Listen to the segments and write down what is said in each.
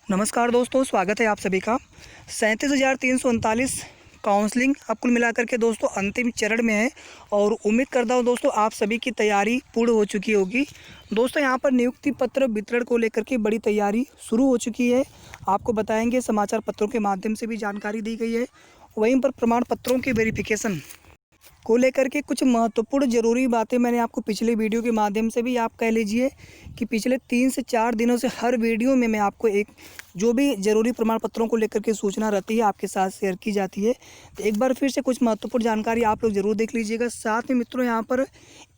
नमस्कार दोस्तों, स्वागत है आप सभी का। 37,339 काउंसलिंग अब कुल मिलाकर के दोस्तों अंतिम चरण में है और उम्मीद करता हूँ दोस्तों आप सभी की तैयारी पूर्ण हो चुकी होगी। दोस्तों यहाँ पर नियुक्ति पत्र वितरण को लेकर के बड़ी तैयारी शुरू हो चुकी है। आपको बताएंगे, समाचार पत्रों के माध्यम से भी जानकारी दी गई है। वहीं पर प्रमाण पत्रों की वेरिफिकेशन को लेकर के कुछ महत्वपूर्ण ज़रूरी बातें मैंने आपको पिछले वीडियो के माध्यम से भी, आप कह लीजिए कि पिछले 3 से 4 दिनों से हर वीडियो में मैं आपको एक जो भी ज़रूरी प्रमाण पत्रों को लेकर के सूचना रहती है आपके साथ शेयर की जाती है। तो एक बार फिर से कुछ महत्वपूर्ण जानकारी आप लोग ज़रूर देख लीजिएगा। साथ में मित्रों, यहाँ पर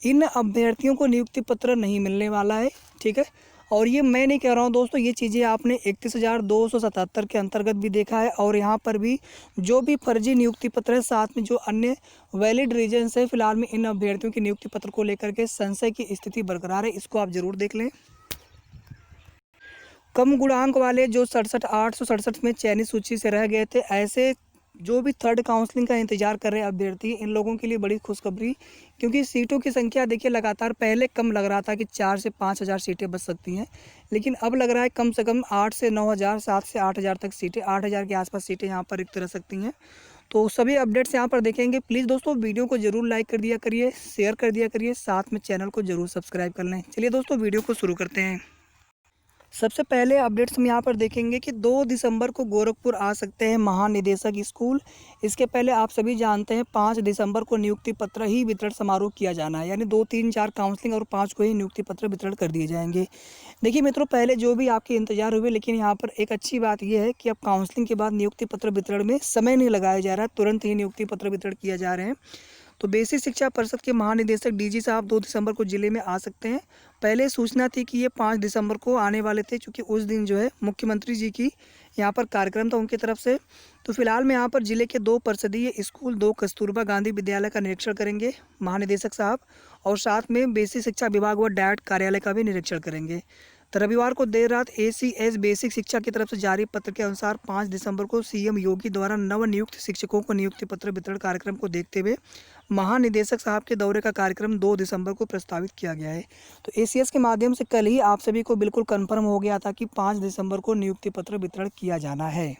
इन अभ्यर्थियों को नियुक्ति पत्र नहीं मिलने वाला है, ठीक है। और ये मैं नहीं कह रहा हूँ दोस्तों, ये चीज़ें आपने 31,277 के अंतर्गत भी देखा है। और यहाँ पर भी जो भी फर्जी नियुक्ति पत्र है, साथ में जो अन्य वैलिड रीजन्स है, फिलहाल में इन अभ्यर्थियों के नियुक्ति पत्र को लेकर के संशय की स्थिति बरकरार है, इसको आप ज़रूर देख लें। कम गुणांक वाले जो 867 में चयनित सूची से रह गए थे, ऐसे जो भी थर्ड काउंसलिंग का इंतजार कर रहे हैं अभ्यर्थी, इन लोगों के लिए बड़ी खुशखबरी, क्योंकि सीटों की संख्या देखिए लगातार पहले कम लग रहा था कि 4 से 5,000 सीटें बच सकती हैं, लेकिन अब लग रहा है कम से कम 8 से 9,000, 7 से 8,000 तक सीटें, 8,000 के आसपास सीटें यहाँ पर रिक्त रह सकती हैं। तो सभी अपडेट्स यहाँ पर देखेंगे। प्लीज़ दोस्तों वीडियो को ज़रूर लाइक कर दिया करिए, शेयर कर दिया करिए, साथ में चैनल को ज़रूर सब्सक्राइब कर लें। चलिए दोस्तों वीडियो को शुरू करते हैं। सबसे पहले अपडेट्स हम यहाँ पर देखेंगे कि 2 दिसंबर को गोरखपुर आ सकते हैं महानिदेशक स्कूल। इसके पहले आप सभी जानते हैं 5 दिसंबर को नियुक्ति पत्र ही वितरण समारोह किया जाना है, यानी 2, 3, 4 काउंसलिंग और 5 को ही नियुक्ति पत्र वितरण कर दिए जाएंगे। देखिए मित्रों, पहले जो भी आपके इंतजार हुए, लेकिन यहाँ पर एक अच्छी बात यह है कि अब काउंसलिंग के बाद नियुक्ति पत्र वितरण में समय नहीं लगाया जा रहा है, तुरंत ही नियुक्ति पत्र वितरण किया जा रहे हैं। तो बेसिक शिक्षा परिषद के महानिदेशक डीजी साहब 2 दिसंबर को जिले में आ सकते हैं। पहले सूचना थी कि ये 5 दिसंबर को आने वाले थे, क्योंकि उस दिन जो है मुख्यमंत्री जी की यहाँ पर कार्यक्रम था उनकी तरफ से। तो फिलहाल में यहाँ पर जिले के 2 परिषदीय स्कूल, 2 कस्तूरबा गांधी विद्यालय का निरीक्षण करेंगे महानिदेशक साहब, और साथ में बेसिक शिक्षा विभाग व डायट कार्यालय का भी निरीक्षण करेंगे। तो रविवार को देर रात एसीएस बेसिक शिक्षा की तरफ से जारी पत्र के अनुसार 5 दिसंबर को सीएम योगी द्वारा नवनियुक्त शिक्षकों को नियुक्ति पत्र वितरण कार्यक्रम को देखते हुए महानिदेशक साहब के दौरे का कार्यक्रम 2 दिसंबर को प्रस्तावित किया गया है। तो एसीएस के माध्यम से कल ही आप सभी को बिल्कुल कंफर्म हो गया था कि 5 दिसंबर को नियुक्ति पत्र वितरण किया जाना है।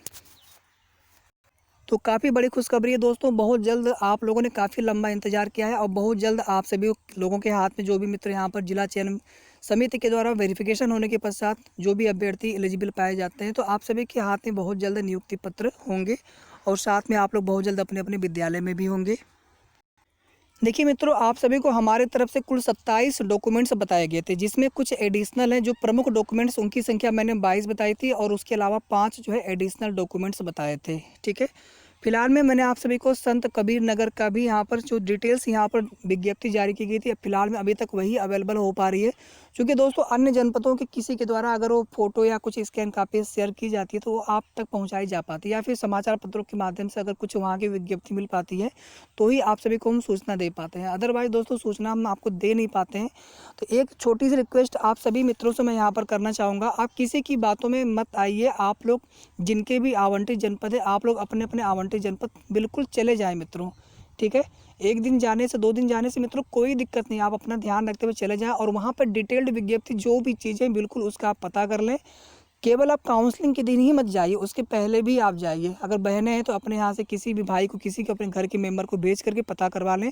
तो काफ़ी बड़ी खुशखबरी है दोस्तों, बहुत जल्द आप लोगों ने काफ़ी लंबा इंतजार किया है और बहुत जल्द आप सभी लोगों के हाथ में, जो भी मित्र यहाँ पर जिला चयन समिति के द्वारा वेरिफिकेशन होने के पश्चात जो भी अभ्यर्थी एलिजिबल पाए जाते हैं, तो आप सभी के हाथ में बहुत जल्द नियुक्ति पत्र होंगे और साथ में आप लोग बहुत जल्द अपने अपने विद्यालय में भी होंगे। देखिए मित्रों, आप सभी को हमारे तरफ से कुल 27 डॉक्यूमेंट्स बताए गए थे, जिसमें कुछ एडिशनल हैं। जो प्रमुख डॉक्यूमेंट्स उनकी संख्या मैंने 22 बताई थी और उसके अलावा 5 जो है एडिशनल डॉक्यूमेंट्स बताए थे, ठीक है। फिलहाल में मैंने आप सभी को संत कबीर नगर का भी यहाँ पर जो डिटेल्स यहाँ पर विज्ञप्ति जारी की गई थी, फिलहाल में अभी तक वही अवेलेबल हो पा रही है, क्योंकि दोस्तों अन्य जनपदों के किसी के द्वारा अगर वो फोटो या कुछ स्कैन कापी शेयर की जाती है तो वो आप तक पहुँचाई जा पाती है, या फिर समाचार पत्रों के माध्यम से अगर कुछ वहाँ की विज्ञप्ति मिल पाती है तो ही आप सभी को हम सूचना दे पाते हैं। अदरवाइज दोस्तों सूचना हम आपको दे नहीं पाते हैं। तो एक छोटी सी रिक्वेस्ट आप सभी मित्रों से मैं यहाँ पर करना चाहूँगा, आप किसी की बातों में मत आइए। आप लोग जिनके भी आवंटित जनपद है, आप लोग अपने अपने आवंटित जनपद बिल्कुल चले जाएं मित्रों, ठीक है। 1 दिन जाने से 2 दिन जाने से मित्रों कोई दिक्कत नहीं, आप अपना ध्यान रखते हुए चले जाएं और वहाँ पर डिटेल्ड विज्ञप्ति जो भी चीज़ें बिल्कुल उसका आप पता कर लें। केवल आप काउंसलिंग के दिन ही मत जाइए, उसके पहले भी आप जाइए। अगर बहनें हैं तो अपने यहाँ से किसी भी भाई को, किसी को, अपने घर के मेंबर को भेज करके पता करवा लें।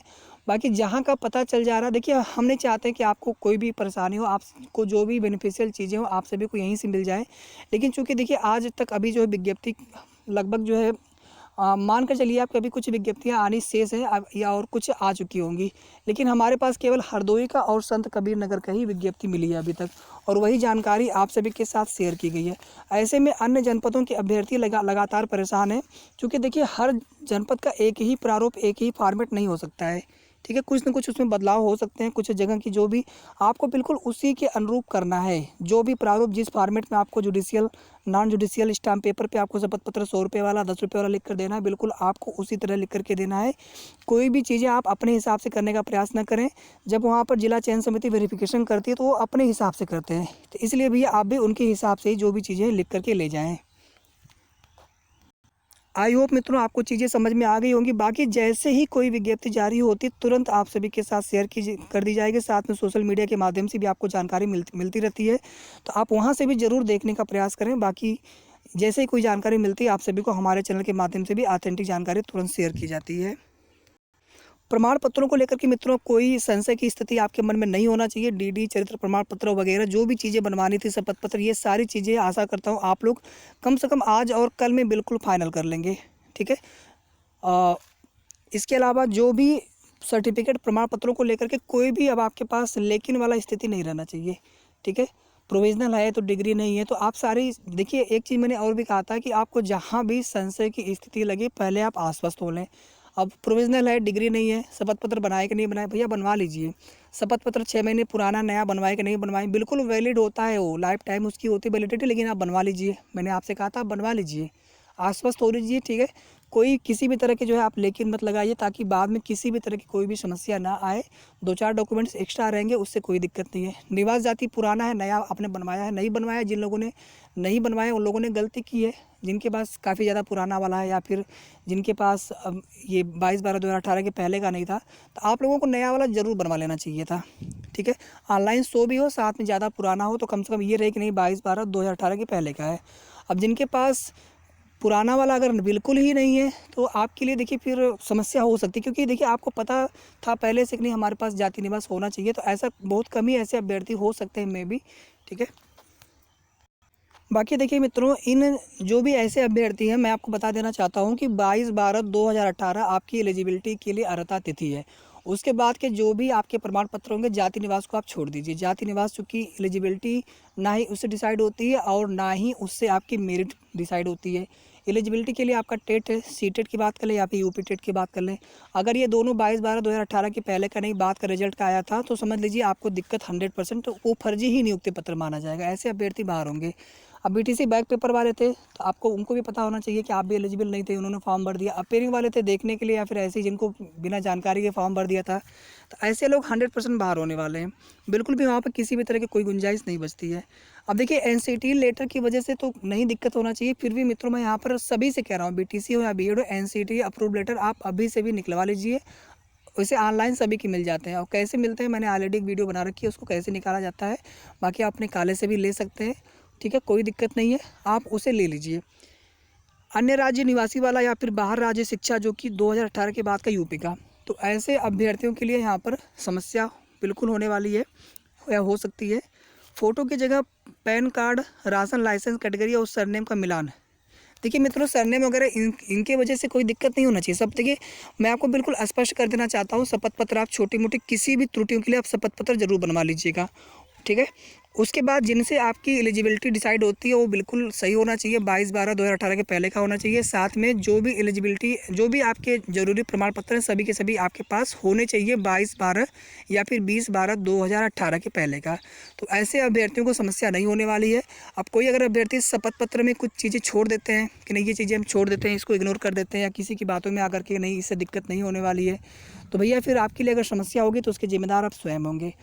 बाकी जहाँ का पता चल जा रहा है, देखिए हम नहीं चाहते कि आपको कोई भी परेशानी हो, आपको जो भी बेनिफिशियल चीज़ें हो आप सभी को यहीं से मिल जाए। लेकिन चूँकि देखिए आज तक अभी जो है विज्ञप्ति लगभग जो है मान कर चलिए आपकी अभी कुछ विज्ञप्तियाँ आनी शेष है या और कुछ आ चुकी होंगी, लेकिन हमारे पास केवल हरदोई का और संत कबीर नगर का ही विज्ञप्ति मिली है अभी तक, और वही जानकारी आप सभी के साथ शेयर की गई है। ऐसे में अन्य जनपदों के अभ्यर्थी लगातार परेशान हैं, क्योंकि देखिए हर जनपद का एक ही प्रारूप, एक ही फॉर्मेट नहीं हो सकता है, ठीक है। कुछ न कुछ उसमें बदलाव हो सकते हैं, कुछ जगह की जो भी आपको बिल्कुल उसी के अनुरूप करना है। जो भी प्रारूप जिस फॉर्मेट में आपको judicial, non judicial stamp paper पे आपको शपथ पत्र 100 रुपये वाला, 10 रुपये वाला लिख कर देना है, बिल्कुल आपको उसी तरह लिख करके देना है। कोई भी चीज़ें आप अपने हिसाब से करने का प्रयास न करें। जब वहाँ पर जिला चयन समिति वेरिफिकेशन करती है तो वो अपने हिसाब से करते हैं, तो इसलिए भैया आप भी उनके हिसाब से ही जो भी चीज़ें लिख करके ले जाएँ। आई होप मित्रों आपको चीज़ें समझ में आ गई होंगी। बाकी जैसे ही कोई विज्ञप्ति जारी होती तुरंत आप सभी के साथ शेयर कर दी जाएगी। साथ में सोशल मीडिया के माध्यम से भी आपको जानकारी मिलती रहती है, तो आप वहां से भी ज़रूर देखने का प्रयास करें। बाकी जैसे ही कोई जानकारी मिलती है आप सभी को हमारे चैनल के माध्यम से भी ऑथेंटिक जानकारी तुरंत शेयर की जाती है। प्रमाण पत्रों को लेकर के मित्रों कोई संशय की स्थिति आपके मन में नहीं होना चाहिए। डीडी, चरित्र प्रमाण पत्र वगैरह जो भी चीज़ें बनवानी थी, शपथ पत्र, ये सारी चीज़ें आशा करता हूँ आप लोग कम से कम आज और कल में बिल्कुल फाइनल कर लेंगे। ठीक है। इसके अलावा जो भी सर्टिफिकेट, प्रमाण पत्रों को लेकर के कोई भी अब आपके पास लेकिन वाला स्थिति नहीं रहना चाहिए। ठीक है। प्रोविजनल है तो डिग्री नहीं है, तो आप सारी देखिए। एक चीज़ मैंने और भी कहा था कि आपको जहाँ भी संशय की स्थिति लगे पहले आप आश्वस्त हो लें। अब प्रोविजनल है, डिग्री नहीं है, शपथ पत्र बनाए कि नहीं बनाए, भैया बनवा लीजिए। शपथ पत्र 6 महीने पुराना नया बनवाए कि नहीं बनवाए, बिल्कुल वैलिड होता है, वो लाइफ टाइम उसकी होती है वैलिडिटी, लेकिन आप बनवा लीजिए। मैंने आपसे कहा था बनवा लीजिए, आश्वस्त हो लीजिए। ठीक है। कोई किसी भी तरह के जो है आप लेकिन मत लगाइए, ताकि बाद में किसी भी तरह की कोई भी समस्या ना आए। 2-4 डॉक्यूमेंट्स एक्स्ट्रा रहेंगे, उससे कोई दिक्कत नहीं है। निवास जाति पुराना है, नया आपने बनवाया है, नहीं बनवाया, जिन लोगों ने नहीं बनवाया उन लोगों ने गलती की है। जिनके पास काफ़ी ज़्यादा पुराना वाला है या फिर जिनके पास ये 22/12/2018 के पहले का नहीं था, तो आप लोगों को नया वाला ज़रूर बनवा लेना चाहिए था। ठीक है। ऑनलाइन शो भी हो, साथ में ज़्यादा पुराना हो, तो कम से कम ये रहे कि नहीं 22/12/2018 के पहले का है। अब जिनके पास पुराना वाला अगर बिल्कुल ही नहीं है तो आपके लिए देखिए फिर समस्या हो सकती है, क्योंकि देखिए आपको पता था पहले से कि नहीं हमारे पास जाति निवास होना चाहिए, तो ऐसा बहुत कम ही ऐसे अभ्यर्थी हो सकते हैं मे भी। ठीक है। बाकी देखिए मित्रों, इन जो भी ऐसे अभ्यर्थी हैं मैं आपको बता देना चाहता हूं कि 22/12/2018 आपकी एलिजिबिलिटी के लिए अर्हता तिथि है। उसके बाद के जो भी आपके प्रमाण पत्र होंगे, जाति निवास को आप छोड़ दीजिए। जाति निवास चूँकि एलिजिबिलिटी ना ही उससे डिसाइड होती है और ना ही उससे आपकी मेरिट डिसाइड होती है। एलिजिबिलिटी के लिए आपका टेट है, सीटेट की बात कर लें या फिर यूपी टेट की बात कर लें। अगर ये दोनों 22/12/2018 के पहले का नहीं, बाद का रिजल्ट का आया था, तो समझ लीजिए आपको दिक्कत 100%, तो वो फर्जी ही नियुक्ति पत्र माना जाएगा। ऐसे अभ्यर्थी बाहर होंगे। अब बीटीसी बैक पेपर वाले थे तो आपको उनको भी पता होना चाहिए कि आप भी एलिजिबल नहीं थे, उन्होंने फॉर्म भर दिया। अपेयरिंग वाले थे देखने के लिए या फिर ऐसे ही जिनको बिना जानकारी के फॉर्म भर दिया था, तो ऐसे लोग 100% बाहर होने वाले हैं। बिल्कुल भी वहाँ पर किसी भी तरह की कोई गुंजाइश नहीं बचती है। अब देखिए एनसीटी लेटर की वजह से तो नहीं दिक्कत होना चाहिए, फिर भी मित्रों मैं यहाँ पर सभी से कह रहा हूँ, बीटीसी हो या बीएड हो, एनसीटी अप्रूव लेटर आप अभी से भी निकलवा लीजिए। वैसे ऑनलाइन सभी के मिल जाते हैं, और कैसे मिलते हैं मैंने ऑलरेडी एक वीडियो बना रखी है, उसको कैसे निकाला जाता है। बाकी आप अपने काले से भी ले सकते हैं। ठीक है, कोई दिक्कत नहीं है, आप उसे ले लीजिए। अन्य राज्य निवासी वाला या फिर बाहर राज्य शिक्षा जो कि 2018 के बाद का यूपी का, तो ऐसे अभ्यर्थियों के लिए यहाँ पर समस्या बिल्कुल होने वाली है या हो सकती है। फ़ोटो की जगह PAN card, ration, licence, category और सरनेम का मिलान। देखिए मित्रों, सरनेम वगैरह इनके वजह से कोई दिक्कत नहीं होना चाहिए। सब देखिए मैं आपको बिल्कुल स्पष्ट कर देना चाहता हूँ, शपथ पत्र आप छोटी मोटी किसी भी त्रुटियों के लिए आप शपथ पत्र जरूर बनवा लीजिएगा। ठीक है। उसके बाद जिनसे आपकी एलिजिबिलिटी डिसाइड होती है वो बिल्कुल सही होना चाहिए, 22/12/2018 के पहले का होना चाहिए। साथ में जो भी एलिजिबिलिटी, जो भी आपके ज़रूरी प्रमाण पत्र हैं सभी के सभी आपके पास होने चाहिए 22/12 या फिर 20/12/2018 के पहले का। तो ऐसे अभ्यर्थियों को समस्या नहीं होने वाली है। अब कोई अगर अभ्यर्थी शपथ पत्र में कुछ चीज़ें छोड़ देते हैं कि नहीं ये चीज़ें हम छोड़ देते हैं, इसको इग्नोर कर देते हैं, या किसी की बातों में आकर के नहीं इससे दिक्कत नहीं होने वाली है, तो भैया फिर आपके लिए अगर समस्या होगी तो उसके जिम्मेदार आप स्वयं होंगे।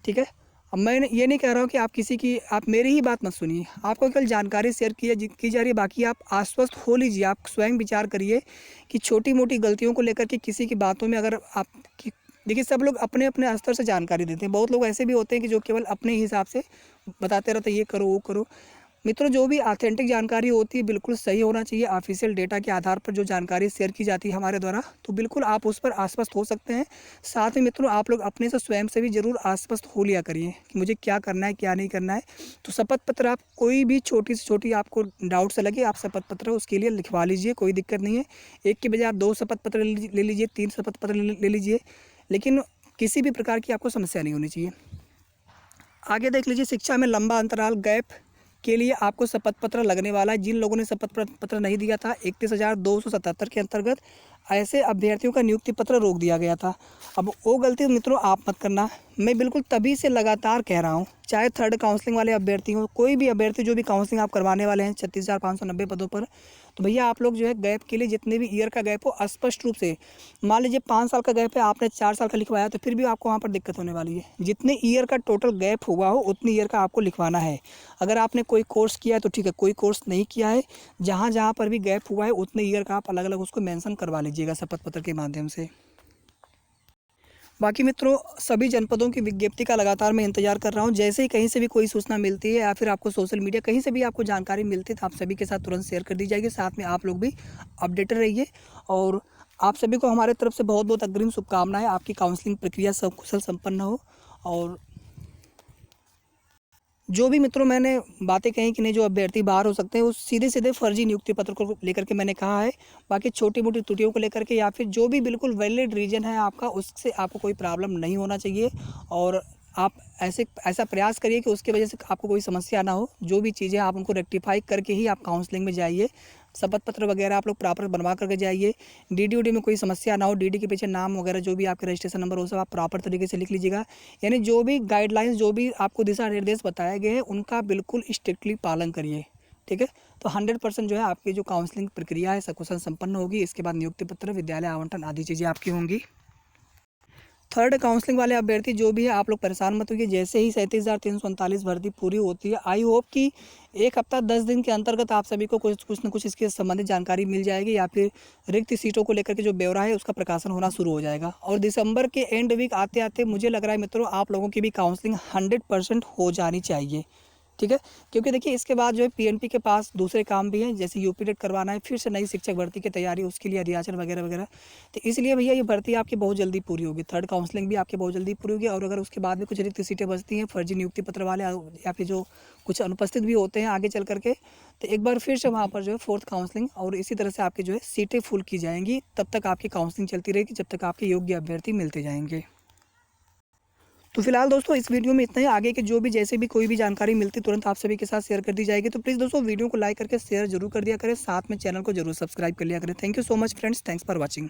ठीक है। अब मैं ये नहीं कह रहा हूँ कि आप किसी की, आप मेरी ही बात मत सुनिए, आपको केवल जानकारी शेयर की जा रही है। बाकी आप आश्वस्त हो लीजिए, आप स्वयं विचार करिए कि छोटी मोटी गलतियों को लेकर के किसी की बातों में अगर आप देखिए सब लोग अपने अपने स्तर से जानकारी देते हैं। बहुत लोग ऐसे भी होते हैं कि जो केवल अपने हिसाब से बताते रहते हैं, ये करो वो करो। मित्रों, जो भी ऑथेंटिक जानकारी होती है बिल्कुल सही होना चाहिए। ऑफिशियल डेटा के आधार पर जो जानकारी शेयर की जाती है हमारे द्वारा, तो बिल्कुल आप उस पर आश्वस्त हो सकते हैं। साथ में मित्रों आप लोग अपने से स्वयं से भी जरूर आश्वस्त हो लिया करिए कि मुझे क्या करना है क्या नहीं करना है। तो शपथ पत्र आप कोई भी छोटी से छोटी आपको डाउट से लगे, आप शपथ पत्र उसके लिए लिखवा लीजिए, कोई दिक्कत नहीं है। एक के बजाय आप 2 शपथ पत्र ले लीजिए, 3 शपथ पत्र ले लीजिए, लेकिन किसी भी प्रकार की आपको समस्या नहीं होनी चाहिए। आगे देख लीजिए, शिक्षा में लंबा अंतराल गैप के लिए आपको शपथ पत्र लगने वाला है। जिन लोगों ने शपथ पत्र नहीं दिया था 31,277 के अंतर्गत ऐसे अभ्यर्थियों का नियुक्ति पत्र रोक दिया गया था। अब वो गलती मित्रों आप मत करना। मैं बिल्कुल तभी से लगातार कह रहा हूँ, चाहे थर्ड काउंसलिंग वाले अभ्यर्थी हो, कोई भी अभ्यर्थी जो भी काउंसलिंग आप करवाने वाले हैं 36,590 पदों पर, तो भैया आप लोग जो है गैप के लिए जितने भी ईयर का गैप हो स्पष्ट रूप से, मान लीजिए 5 साल का गैप है, आपने 4 साल का लिखवाया तो फिर भी आपको वहाँ पर दिक्कत होने वाली है। जितने ईयर का टोटल गैप हुआ हो उतने ईयर का आपको लिखवाना है। अगर आपने कोई कोर्स किया है तो ठीक है, कोई कोर्स नहीं किया है, जहाँ जहाँ पर भी गैप हुआ है उतने ईयर का आप अलग अलग उसको मेंशन करवा लीजिएगा शपथ पत्र के माध्यम से। बाकी मित्रों सभी जनपदों की विज्ञप्ति का लगातार मैं इंतजार कर रहा हूं। जैसे ही कहीं से भी कोई सूचना मिलती है या फिर आपको सोशल मीडिया कहीं से भी आपको जानकारी मिलती है तो आप सभी के साथ तुरंत शेयर कर दी जाएगी। साथ में आप लोग भी अपडेटेड रहिए और आप सभी को हमारे तरफ से बहुत बहुत अग्रिम शुभकामनाएं। आपकी काउंसलिंग प्रक्रिया सब कुशल संपन्न हो। और जो भी मित्रों मैंने बातें कही कि नहीं, जो अभ्यर्थी बाहर हो सकते हैं वो सीधे सीधे फर्जी नियुक्ति पत्र को लेकर के मैंने कहा है। बाकी छोटी मोटी त्रुटियों को लेकर के या फिर जो भी बिल्कुल वैलिड रीजन है आपका, उससे आपको कोई प्रॉब्लम नहीं होना चाहिए। और आप ऐसा प्रयास करिए कि उसकी वजह से आपको कोई समस्या ना हो। जो भी चीज़ें आप उनको रेक्टिफाई करके ही आप काउंसलिंग में जाइए। शपथ पत्र वगैरह आप लोग प्रॉपर बनवा करके जाइए। डीडी उडी में कोई समस्या ना हो। डीडी के पीछे नाम वगैरह जो भी आपके रजिस्ट्रेशन नंबर हो सब आप प्रॉपर तरीके से लिख लीजिएगा। यानी जो भी गाइडलाइंस जो भी आपको दिशा निर्देश बताए गए हैं उनका बिल्कुल स्ट्रिक्टली पालन करिए। ठीक है, तो 100% जो है आपकी जो काउंसलिंग प्रक्रिया है सकुशल संपन्न होगी। इसके बाद नियुक्ति पत्र, विद्यालय आवंटन आदि चीज़ें आपकी होंगी। थर्ड काउंसलिंग वाले अभ्यर्थी जो भी है आप लोग परेशान मत होइए। जैसे ही 37,339 भर्ती पूरी होती है, आई होप कि 1 हफ्ता 10 दिन के अंतर्गत आप सभी को कुछ न कुछ इसके संबंधित जानकारी मिल जाएगी या फिर रिक्त सीटों को लेकर के जो ब्यौरा है उसका प्रकाशन होना शुरू हो जाएगा। और दिसंबर के एंड वीक आते आते मुझे लग रहा है मित्रों आप लोगों की भी काउंसलिंग 100% हो जानी चाहिए। ठीक है, क्योंकि देखिए इसके बाद जो है पीएनपी के पास दूसरे काम भी हैं, जैसे यूपी टेट करवाना है, फिर से नई शिक्षक भर्ती की तैयारी, उसके लिए अध्याचन वगैरह वगैरह। तो इसलिए भैया ये भर्ती आपकी बहुत जल्दी पूरी होगी। थर्ड काउंसलिंग भी आपकी बहुत जल्दी पूरी होगी। और अगर उसके बाद भी कुछ रिक्त सीटें बचती हैं फर्जी नियुक्ति पत्र वाले या फिर जो कुछ अनुपस्थित भी होते हैं आगे चल करके, तो एक बार फिर से वहाँ पर जो है फोर्थ काउंसलिंग और इसी तरह से आपकी जो है सीटें फुल की जाएंगी। तब तक आपकी काउंसलिंग चलती रहेगी जब तक आपके योग्य अभ्यर्थी मिलते जाएंगे। तो फिलहाल दोस्तों इस वीडियो में इतना ही। आगे के जो भी जैसे भी कोई भी जानकारी मिलती तुरंत आप सभी के साथ शेयर कर दी जाएगी। तो प्लीज़ दोस्तों वीडियो को लाइक करके शेयर जरूर कर दिया करें। साथ में चैनल को जरूर सब्सक्राइब कर लिया करें। Thank you so much friends, thanks for watching.